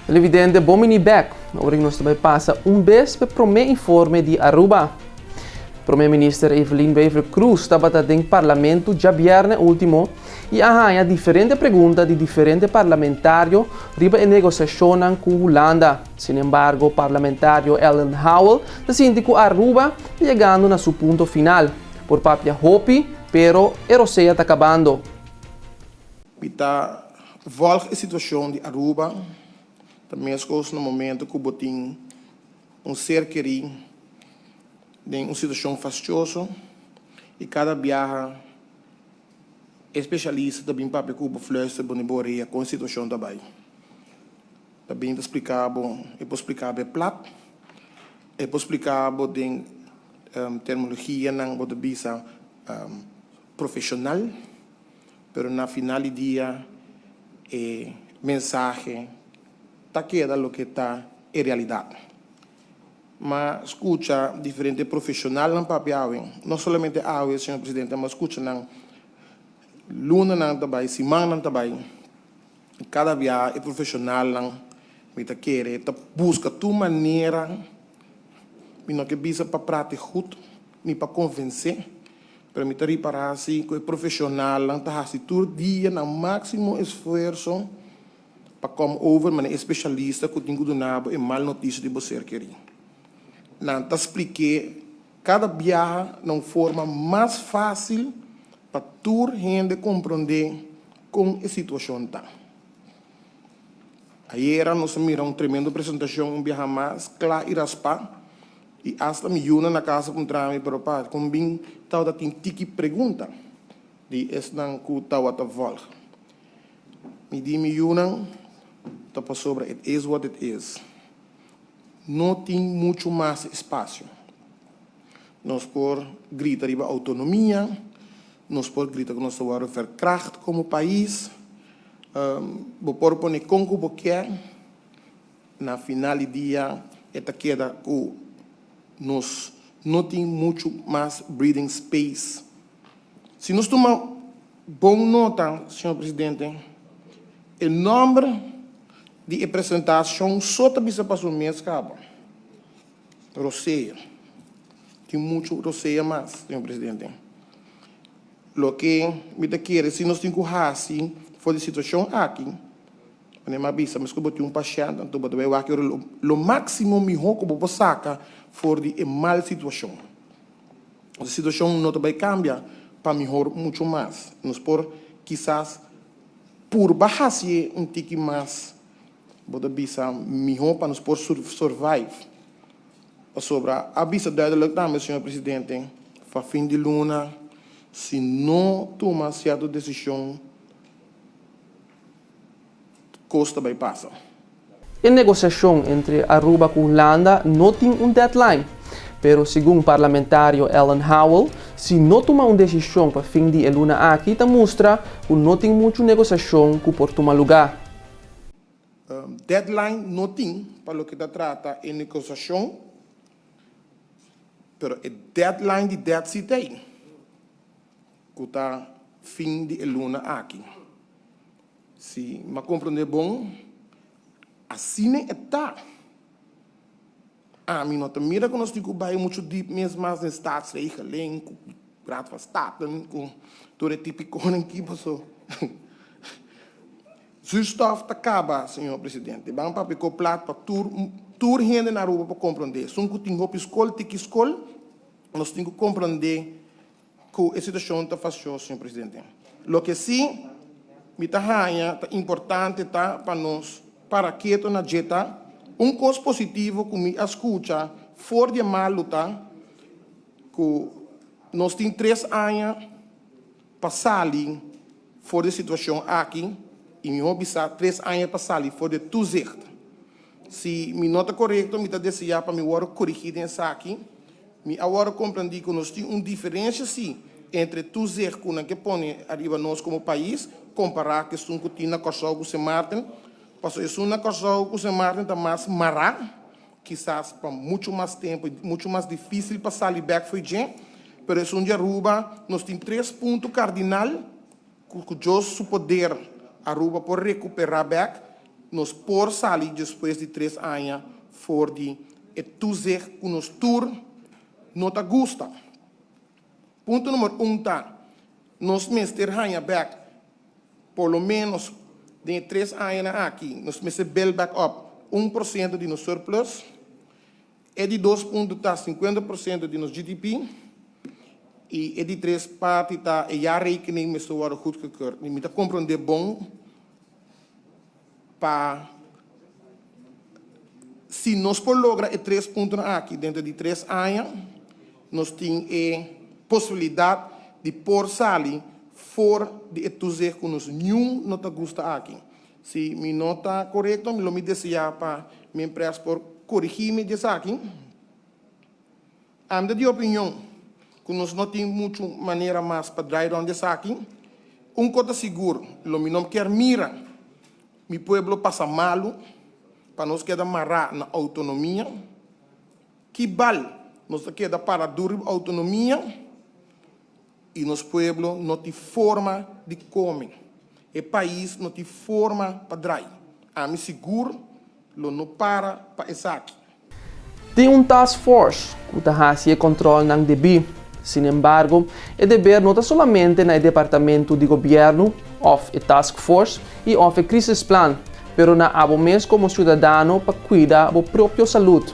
Evidente, bomini back. Ora nós também passa mês para o primeiro informe de Aruba. Primeiro-Ministro Evelyn Wever Cruz estava em parlamento já viernes último e arranha diferentes perguntas de diferentes parlamentários riba em negociação com Holanda. Sin embargo, o parlamentário Ellen Howell decide que Aruba chegando a seu ponto final. Por papia Hopi, pero Eroseia está acabando. Kita volg a situação de Aruba, também as coisas no momento que o botim cerqueiro de uma situação fastidiosa e cada viagem especialista também para Cuba fluxo boniboria com a situação também. Também explicável, é plat, é explicável de terminologia não pode bisa profissional, pero na final do dia mensagem tá queda lo que tá é realidade. Mas escuta diferente profissional não papel, não somente a senhor presidente, mas escuta não luna não também, semana não também. Cada dia é profissional não me tá querer, tá busca tua maneira, me não que bisa para praticar goed, nem para convencer, para me tá reparar assim que é profissional não tá assim todo dia na máximo esforço para como over, mas é especialista que tem que donar é mal notícia de você querer. Não te expliquei cada viagem de uma forma mais fácil para toda gente compreender como a situação está. Ayer nós miramos uma tremenda apresentação, um viagem mais claro e raspar, e hasta me una na casa com trame para o pai, com bem tal da tem tiki pergunta de esse não que tal a volta. Me di me una tá sobre it is what it is. Não tem muito mais espaço. Nós por gritar sobre autonomia, nós por gritar que nós somos verkracht como país, por pôr como porque na final do dia esta queda que nós não tem muito mais breathing space. Se nós tomamos boa nota, senhor presidente, o número de apresentação só também se passou mês acaba. Roceia. Tem muito roceia mais, senhor presidente. Lo que me quer, se nós temos que assim, for a situação aqui, não é bisa, mas que eu botei paciente, então botei o aqui, o máximo melhor que eu vou sacar for de mal situação. A situação não vai cambiar para melhor muito mais. Nós por, quizás, por baixar um tique mais, bota bisa melhor para nos por survive. Sobre a bisa duidelijk também, senhor presidente, para fim de luna, se não toma certa decisão, custa vai passar. A negociação entre Aruba e Holanda não tem deadline, mas segundo o parlamentário Ellen Howell, se não toma uma decisão para fim de luna aqui, mostra que não tem muita negociação que por tomar lugar. Deadline não tem para o que trata em negociação, mas o deadline de dead se tem, que está fim de luna aqui. Se me compreender bom, assim é tá. Mim não mira que nós temos que baixar muito deep mesmo mais em staatsregeling, com raad van state, com todo o típico que passou. Zuurstof te acaba, senhor presidente. Vamos para o plato para tour gente na rua para compreender. Se não tem roupa escola, tem que escola, nós temos que compreender que a situação está fácil, senhor presidente. Lo que sim, me tá importante tá para nós, para que na jeta, coisa positivo que me escuta, fora de mal tá, que nós temos 3 anos para sair fora da situação aqui, e me observar 3 anos para sair fora de toezicht. Se me nota correto, me está dizendo para me corrigir nessa aqui, me agora compreendi que nós temos uma diferença sim entre toezicht que põe arriba nós como país, comparar a questão que tem na Corsol com o Martin, porque isso na Corsol com o Martin está mais mará, quizás para muito mais tempo, muito mais difícil para sair back foi gente, mas isso de Aruba, nós temos 3 pontos cardinais que Deus poder Aruba por recuperar back nos por salir depois de 3 anos for de toezicht que nos tour não te gusta. Ponto número 1 tá, nós mister hanha back, por lo menos de 3 anos aqui, nós mister build back up 1% de nos surplus, é de 2 pontos tá 50% de nos GDP, e é de 3 partes tá, e já rekening met z'n worden goedgekeurd. Je moet compreender bom, para se nós por logra 3 pontos aqui dentro de 3 anos, nós temos a possibilidade de por sair fora de dizer que nós não te gusta aqui. Se me não está correto, me deseja para minha empresa por corrigir-me disso aqui. A minha opinião, que nós não temos muita maneira mais para drive on disso aqui, coisa seguro, me não quer mirar, meu povo passa malo, para nós queda amarrar na autonomia, que vale, nós queda para dura autonomia, e nosso povo não tem forma de comer. O país não tem forma para drive. A mim seguro, não para isso aqui. Tem task force que está controle ng DB. Sin embargo, o dever não está somente no departamento de governo, of a task force e of a crisis plan, pero na abo mesmo como cidadão para cuidar da própria saúde.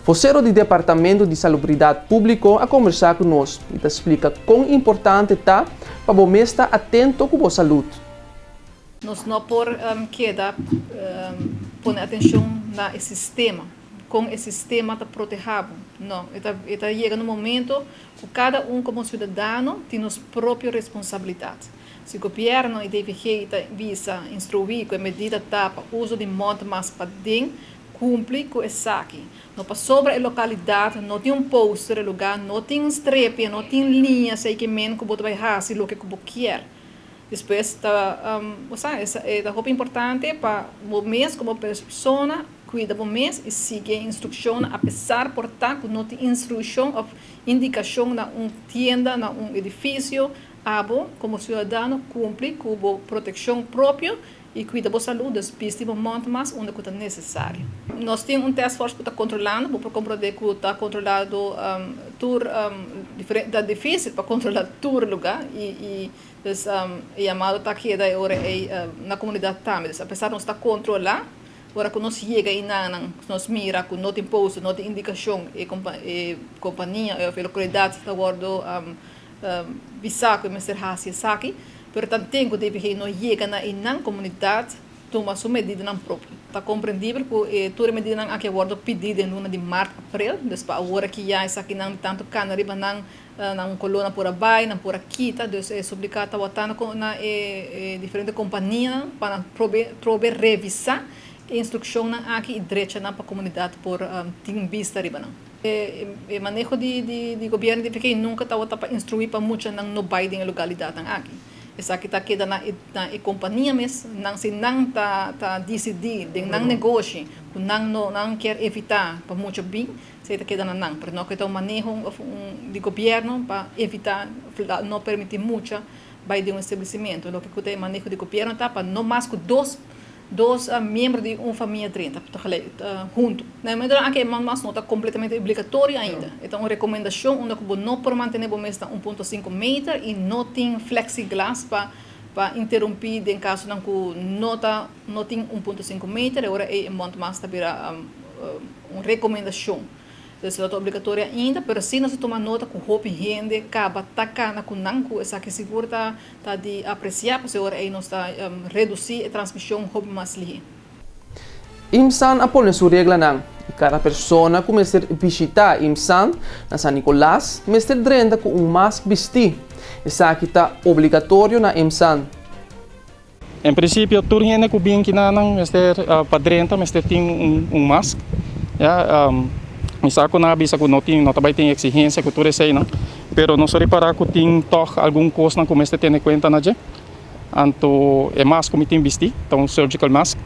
Vocero do Departamento de Salubridade Pública a conversar conosco e te explica quão importante está para você estar atento com a saúde. Nós não por queda pôr atenção no sistema, com esse sistema está protegido. Não, está chega no momento que cada como cidadão tem a própria responsabilidade. Se o governo deve visa instruir com a medida para o uso de monte mais para dentro, cumpre com isso aqui. Não para sobre a localidade, não tem pôster no lugar, não tem strepe, não tem linha, sei que men que você vai fazer o que você quer. Depois está, é roupa importante para o mês como pessoa cuida do mês e seguir a instrução, apesar por estar que não tem instrução ou indicação na tienda, na edifício, abo como cidadão cumpre com a proteção própria e cuida da saúde das pistas muito mais onde é necessário. Nós temos task force que está controlando, para compreender que está controlado é difícil para controlar todo lugar e chamado está aqui da hora na comunidade também. Apesar de não estar controlando, agora que nós chega e nós mira que não tem posto, não tem indicação e companhia ou localidade está guardando visar que Mr. Hassi aqui. Portanto, tem que deve não chega na comunidade toma sua medida não própria. Está compreendível que toda medida não aqui agora pedida em luna de março, abril, depois agora que já está aqui não tanto cana riba não coluna por abaixo, não por aqui, tá? Então é obligado a botar na diferente companhia para prover revisar a instrução aqui e direita para a comunidade por ter vista riba não. O manejo de governo de que nunca está para instruir para muitos não vai em localidade aqui. Essa que está aqui na companhia mesmo, não está decidir, não negocia, não quer evitar para muito bem, se está aqui não, porque não que o manejo de governo para evitar, não permitir muito vai de estabelecimento. O que o manejo de governo está para não mais que dois membros de uma família 30 juntos. Mas aqui não está completamente obrigatório ainda. Então, uma recomendação onde não por manter o mês 1,5 metros e não tem plexiglass para interromper em caso não tem 1,5 metros. Agora é muito mais para uma recomendação. Então, é obrigatório ainda, mas se nós tomar nota com roupa higiene, acaba tacando com nanco, essa que seguro está de apreciar, porque agora aí nós está reduzir a transmissão roupa mais livre. IMSAN apone sua regra não. E cada pessoa começa a visitar IMSAN na San Nicolás, mas tem direito com máscara vestir. Essa aqui está obrigatório na IMSAN. Em princípio, tudo gente que vem aqui não é padrenta, mas tem máscara. Misa ko na bisa ko noting notabay tem exigência que tudo isso aí não, pero não só reparar que tem toch algum custo não começa a ter em conta na je, anto é mask como tem vestir, então surgical mask,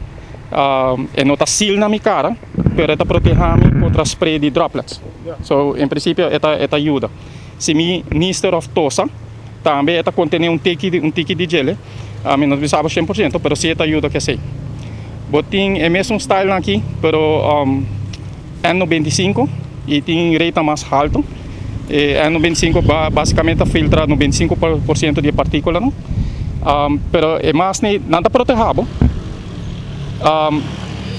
é nota seal na minha cara, pero está proteger-me contra spray de droplets, so em princípio esta ajuda. Se me Minister of Tosa também está contém um tique de gel, não sabemos 100%, pero se esta ajuda que sei. Boting é mesmo style aqui, pero N95 e tem rate mais alto. N95 basicamente filtra 95% de partícula, não? Pero é mais nada protegado.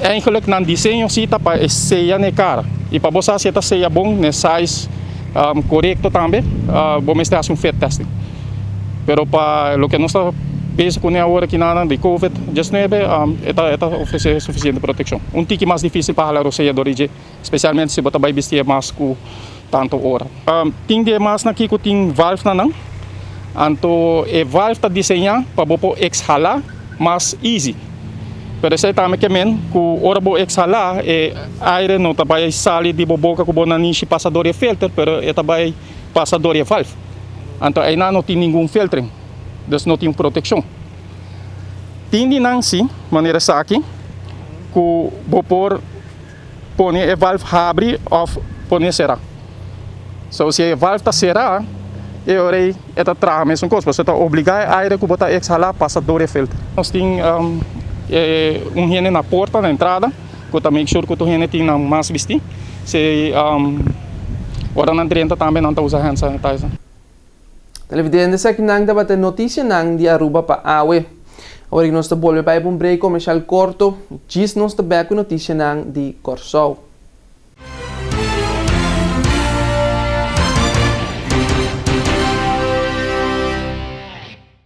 Eigenlijk na desenho cita para seia na cara e para você se está seia bom, ne size correto também, vamos ter um fit testing. Pero para o que nós pensa com a hora que nada de COVID-19, está oferecer suficiente proteção. Tique mais difícil para a seia de origem, especialmente se você vai vestir mais com tanto hora. Tem de mais aqui que tem valve na não, então a valve está desenhada para você exhalar mais easy. Pero essa também que men, que hora bo exhalar, aire não tá vai sair de boca com bona niche passador e filter, pero tá vai passador e valve. Então aí não tem nenhum filtering, dus não tem proteção. Tem de não sim, maneira aqui, que vapor põe a valve abre ou põe será. So se a valve tá será, aí tá trava mesmo coisa, você tá obrigado a aire que botar exhalar passador e filter. Nós tem higiene na porta, na entrada, que também sure que o higiene tem na mais vestir. Se ora na entrada também não está usando hand sanitizer. Televidente, sa kinang dapat notícia nang di Aruba pa awe. Ora nós está volve para um break comercial corto, diz nós também com notícia nang di Corsol.